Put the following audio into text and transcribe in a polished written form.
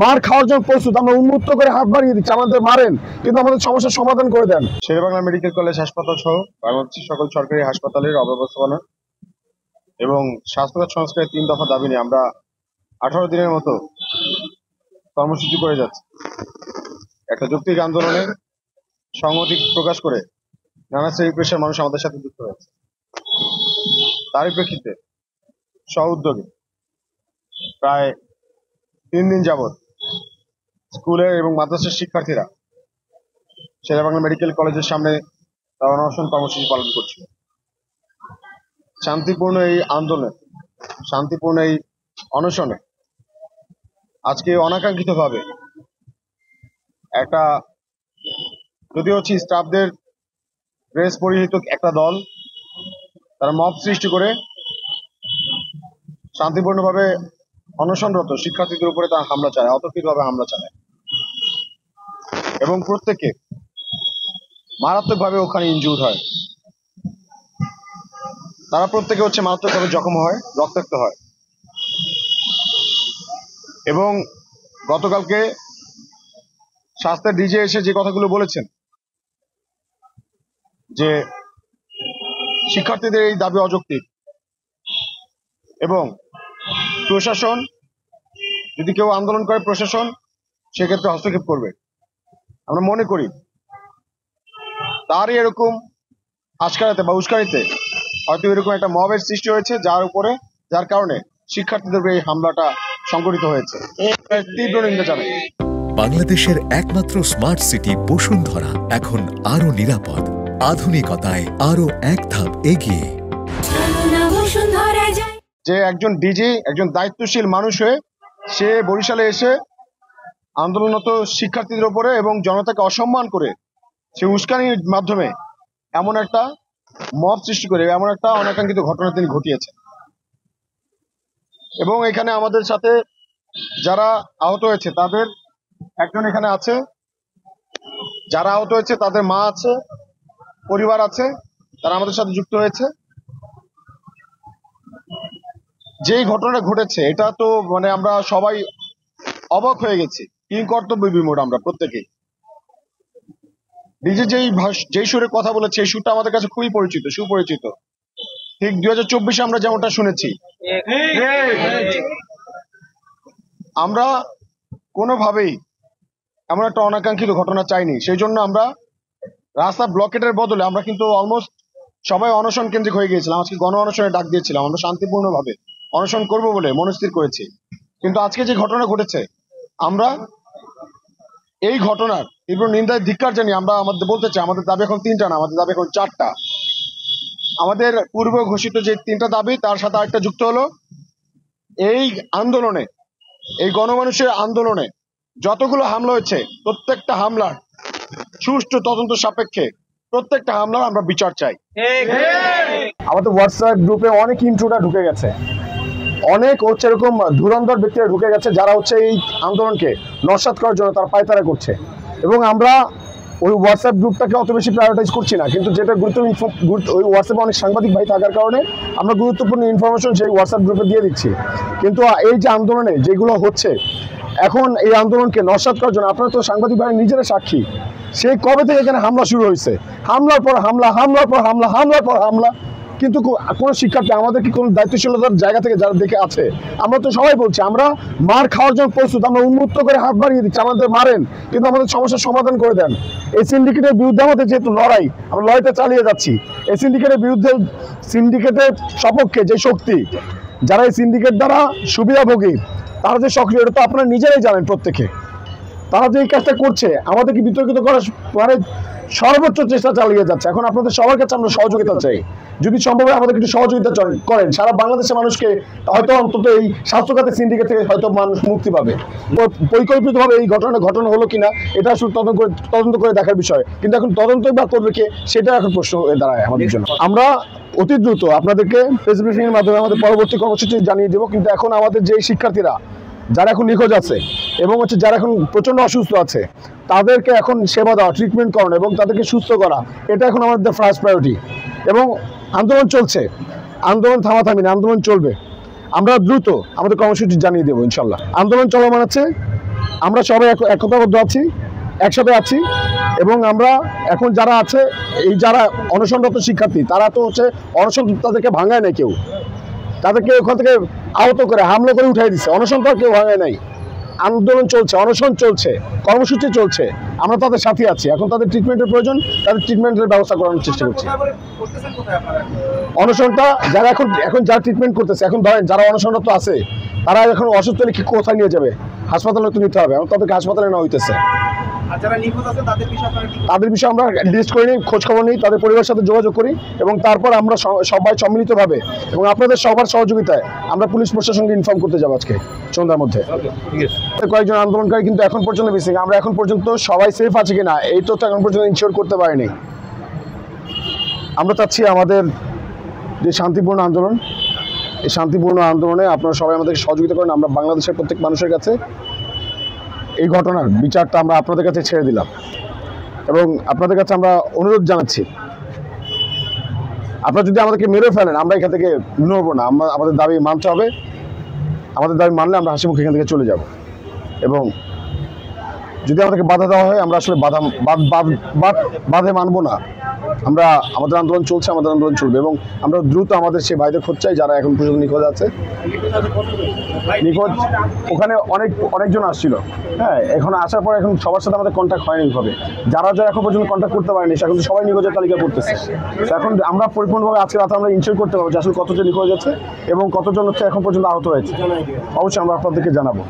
মার খাওয়ার জন্য প্রস্তুত। আমরা উন্মুক্ত করে হাত বাড়িয়ে দিচ্ছি, আমাদের মারেন কিন্তু আমাদের সমস্যার সমাধান করে দেন। শেরেবাংলা মেডিকেল কলেজ হাসপাতাল সহ বাংলাদেশের সকল সরকারি হাসপাতালের অব্যবস্থাপনা এবং স্বাস্থ্যখাত সংস্কারের 3 দফা দাবি নিয়ে আমরা 18 দিনের মতো কর্মসূচি করে যাচ্ছি। একটা যৌক্তিক আন্দোলনে সংহতি প্রকাশ করে নানা শ্রেণী পেশার মানুষ আমাদের সাথে যুক্ত হয়েছে। তারই প্রেক্ষিতে স্ব উদ্যোগে প্রায় 3 দিন যাবৎ স্কুলের এবং মাদ্রাসার শিক্ষার্থীরা শেরেবাংলা মেডিকেল কলেজের সামনে অনশন কর্মসূচি পালন করছিল। শান্তিপূর্ণ এই আন্দোলনে, শান্তিপূর্ণ এই অনশনে আজকে অনাকাঙ্ক্ষিতভাবে একটা যদি হচ্ছে স্টাফদের ড্রেস পরিহিত একটা দল তারা মব সৃষ্টি করে শান্তিপূর্ণভাবে অনশনরত শিক্ষার্থীদের উপরে তারা হামলা চালায়, অতর্কিতভাবে হামলা চালায় এবং প্রত্যেকে মারাত্মকভাবে ওখানে ইনজুর্ড হয়। তারা প্রত্যেকে হচ্ছে মারাত্মকভাবে জখম হয়, রক্তাক্ত হয়। এবং গতকালকে স্বাস্থ্যের ডিজে এসে যে কথাগুলো বলেছেন যে শিক্ষার্থীদের এই দাবি অযৌক্তিক এবং প্রশাসন যদি কেউ আন্দোলন করে প্রশাসন সেক্ষেত্রে হস্তক্ষেপ করবে। আমরা মনে করি তারই এরকম আশকারাতে বা উস্কানিতে হয়তো এরকম একটা মবের সৃষ্টি হয়েছে যার কারণে শিক্ষার্থীদের এই হামলাটা সংঘটিত হয়েছে। তীব্র নিন্দা জানাই। বাংলাদেশের একমাত্র স্মার্ট সিটি বসুন্ধরা এখন আরো নিরাপদ, আধুনিকতায় আরো এক ধাপ এগিয়ে। যে একজন ডিজি, একজন দায়িত্বশীল মানুষ হয়ে সে বরিশালে এসে আন্দোলনরত শিক্ষার্থীদের উপরে এবং জনতাকে অসম্মান করে সে উস্কানির মাধ্যমে এমন একটা মব সৃষ্টি করে এমন একটা অনাকাঙ্ক্ষিত ঘটনা তিনি ঘটিয়েছেন। এবং এখানে আমাদের সাথে যারা আহত হয়েছে তাদের একজন এখানে আছে, যারা আহত হয়েছে তাদের মা আছে, পরিবার আছে, তারা আমাদের সাথে যুক্ত হয়েছে। যেই ঘটনাটা ঘটেছে এটা তো মানে আমরা সবাই অবাক হয়ে গেছি, কিং কর্তব্য বিমূঢ় আমরা প্রত্যেকেই। ডিজি যেই সুরে কথা বলেছে এই সুরটা আমাদের কাছে খুবই পরিচিত, সুপরিচিত। ঠিক 2024 আমরা যেমনটা শুনেছি। আমরা কোনোভাবেই এমন একটা অনাকাঙ্ক্ষিত ঘটনা চাইনি, সেই জন্য আমরা রাস্তা ব্লকেটের বদলে আমরা কিন্তু অলমোস্ট সবাই অনশন কেন্দ্রিক হয়ে গিয়েছিলাম। আজকে গণ অনশনে ডাক দিয়েছিলাম, আমরা শান্তিপূর্ণভাবে অনশন করব বলে মনস্থির করেছি। কিন্তু আজকে যে ঘটনা ঘটেছে আমরা এই ঘটনার তীব্র নিন্দায় ধিক্কার জানিয়ে আমরা আমাদের বলতে চাই আমাদের দাবি এখন 3টা না, আমাদের দাবি এখন 4টা। আমাদের পূর্ব ঘোষিত যে 3টা দাবি তার সাথে আরেকটা যুক্ত হলো এই আন্দোলনে, এই গণমানুষের আন্দোলনে যতগুলো হামলা হয়েছে প্রত্যেকটা হামলার সুষ্ঠু তদন্ত সাপেক্ষে প্রত্যেকটা হামলার আমরা বিচার চাই। আমাদের হোয়াটসঅ্যাপ গ্রুপে অনেক ইন্ট্রোটা ঢুকে গেছে, অনেক হচ্ছে এরকম ধুরন্ধর ব্যক্তিরা ঢুকে গেছে যারা হচ্ছে এই আন্দোলনকে নস্যাৎ করার জন্য তারা পায়তারা করছে। এবং আমরা ওই হোয়াটসঅ্যাপ গ্রুপটাকে অত বেশি প্রায়োরিটাইজ করছি না, কিন্তু যেটা ওই হোয়াটসঅ্যাপে অনেক সাংবাদিক ভাই থাকার কারণে আমরা গুরুত্বপূর্ণ ইনফরমেশন সেই হোয়াটসঅ্যাপ গ্রুপে দিয়ে দিচ্ছি। কিন্তু এই যে আন্দোলনে যেগুলো হচ্ছে এখন এই আন্দোলনকে নস্যাৎ করার জন্য আপনারা তো সাংবাদিক ভাই নিজেরা সাক্ষী, সেই কবে থেকে এখানে হামলা শুরু হয়েছে, হামলার পর হামলা, হামলার পর হামলা, হামলার পর হামলা। কিন্তু কোনো শিক্ষার্থী আমাদের কি কোনো দায়িত্বশীলতার জায়গা থেকে যারা দেখে আছে, আমরা তো সবাই বলছি আমরা মার খাওয়ার জন্য প্রস্তুত। আমরা উন্মুক্ত করে হাত বাড়িয়ে দিচ্ছি, আমাদের মারেন কিন্তু আমাদের সমস্যার সমাধান করে দেন। এই সিন্ডিকেটের বিরুদ্ধে আমাদের যেহেতু লড়াই, আমরা লড়াইটা চালিয়ে যাচ্ছি। এই সিন্ডিকেটের বিরুদ্ধে, সিন্ডিকেটের সপক্ষে যে শক্তি, যারা এই সিন্ডিকেট দ্বারা সুবিধাভোগী তারা যে সক্রিয়, এটা তো আপনারা নিজেরাই জানেন প্রত্যেকে। তারা যে এই কাজটা করছে আমাদেরকে বিতর্কিত করার মানে সর্বোচ্চ চেষ্টা চালিয়ে যাচ্ছে। এখন আপনাদের সবার কাছে আমরা সহযোগিতা চাই, যদি সম্ভব হয় আমাদের একটু সহযোগিতা করেন। সারা বাংলাদেশের মানুষকে হয়তো অন্তত এই স্বাস্থ্যখাতের সিন্ডিকেট থেকে হয়তো মানুষ মুক্তি পাবে। পরিকল্পিতভাবে এই ঘটনা হলো কিনা এটা আসলে তদন্ত করে দেখার বিষয়, কিন্তু এখন তদন্ত বা করবে কে সেটা এখন প্রশ্ন দাঁড়ায় আমাদের জন্য। আমরা অতি দ্রুত আপনাদেরকে প্রেস ব্রিফিং এর মাধ্যমে আমাদের পরবর্তী কর্মসূচি জানিয়ে দেবো। কিন্তু এখন আমাদের যে শিক্ষার্থীরা যারা এখন নিখোঁজ আছে এবং হচ্ছে যারা এখন প্রচন্ড অসুস্থ আছে তাদেরকে এখন সেবা দেওয়া, ট্রিটমেন্ট করানো এবং তাদেরকে সুস্থ করা, এটা এখন আমাদের ফার্স্ট প্রায়োরিটি। এবং আন্দোলন চলছে, আন্দোলন থামাথামি না, আন্দোলন চলবে। আমরা দ্রুত আমাদের কর্মসূচি জানিয়ে দেবো ইনশাল্লাহ। আন্দোলন চলমান আছে, আমরা সবাই একতাবদ্ধ আছি, একসাথে আছি, এবং আমরা এখন যারা আছে এই যারা অনশনরত শিক্ষার্থী তারা তো হচ্ছে অনশন তাদেরকে ভাঙায় নাই কেউ, তাদেরকে ওখান থেকে আহত করে হামলা করে উঠাই দিচ্ছে। অনশন তো আর কেউ ভাঙায় নাই, আন্দোলন চলছে, অনশন চলছে, কর্মসূচি চলছে, আমরা তাদের সাথে আছি। এখন তাদের ট্রিটমেন্টের প্রয়োজন, তাদের ট্রিটমেন্টের ব্যবস্থা করানোর চেষ্টা করছি। অনশনটা যারা এখন যারা ট্রিটমেন্ট করতেছে, এখন ধরেন যারা অনশনরত আছে তারা এখন অসুস্থ হলে কি কোথায় নিয়ে যাবে? হাসপাতালে তো নিতে হবে, এখন তাদেরকে হাসপাতালে নেওয়া হইতেছে। তাদের বিষয়ে আমরা লিস্ট করে নিই, খোঁজ খবর নিই, তাদের পরিবারের সাথে যোগাযোগ করি, এবং তারপর আমরা সবাই সম্মিলিতভাবে এবং আপনাদের সবার সহযোগিতায় আমরা পুলিশ প্রশাসনকে ইনফর্ম করতে যাবো আজকে সন্ধ্যার মধ্যে। কয়েকজন আন্দোলনকারী কিন্তু এখন পর্যন্ত মিসিং। আমরা এখন পর্যন্ত সবাই সেফ আছে কিনা এই তথ্য এখন পর্যন্ত ইনশিওর করতে পারিনি। আমরা চাচ্ছি আমাদের যে শান্তিপূর্ণ আন্দোলন, এই শান্তিপূর্ণ আন্দোলনে আপনারা সবাই আমাদেরকে সহযোগিতা করেন। আমরা বাংলাদেশের প্রত্যেক মানুষের কাছে এই ঘটনার বিচারটা আমরা আপনাদের কাছে ছেড়ে দিলাম, এবং আপনাদের কাছে আমরা অনুরোধ জানাচ্ছি, আপনারা যদি আমাদেরকে মেরে ফেলেন আমরা এখান থেকে নড়বো না। আমাদের দাবি মানতে হবে, আমাদের দাবি মানলে আমরা হাসি মুখে এখান থেকে চলে যাব। এবং যদি আমাদেরকে বাধা দেওয়া হয় আমরা আসলে বাধে মানবো না। আমরা আমাদের আন্দোলন চলছে, আমাদের আন্দোলন চলবে, এবং আমরা দ্রুত আমাদের সেই ভাইদের খোঁজ চাই যারা এখন পর্যন্ত নিখোঁজ আছে। নিখোঁজ ওখানে অনেকজন আসছিল, হ্যাঁ, এখন আসার পর এখন সবার সাথে আমাদের কন্ট্যাক্ট হয়নি এইভাবে। যারা এখন পর্যন্ত কন্ট্যাক্ট করতে পারেনি এখন তো সবাই নিখোঁজের তালিকা করতেছে। এখন আমরা পরিপূর্ণভাবে আজকে রাতে আমরা ইনশিওর করতে পারবো যে আসলে কতজন নিখোঁজ আছে এবং কতজন হচ্ছে এখন পর্যন্ত আহত হয়েছে। অবশ্যই আমরা আপনাদেরকে জানাবো।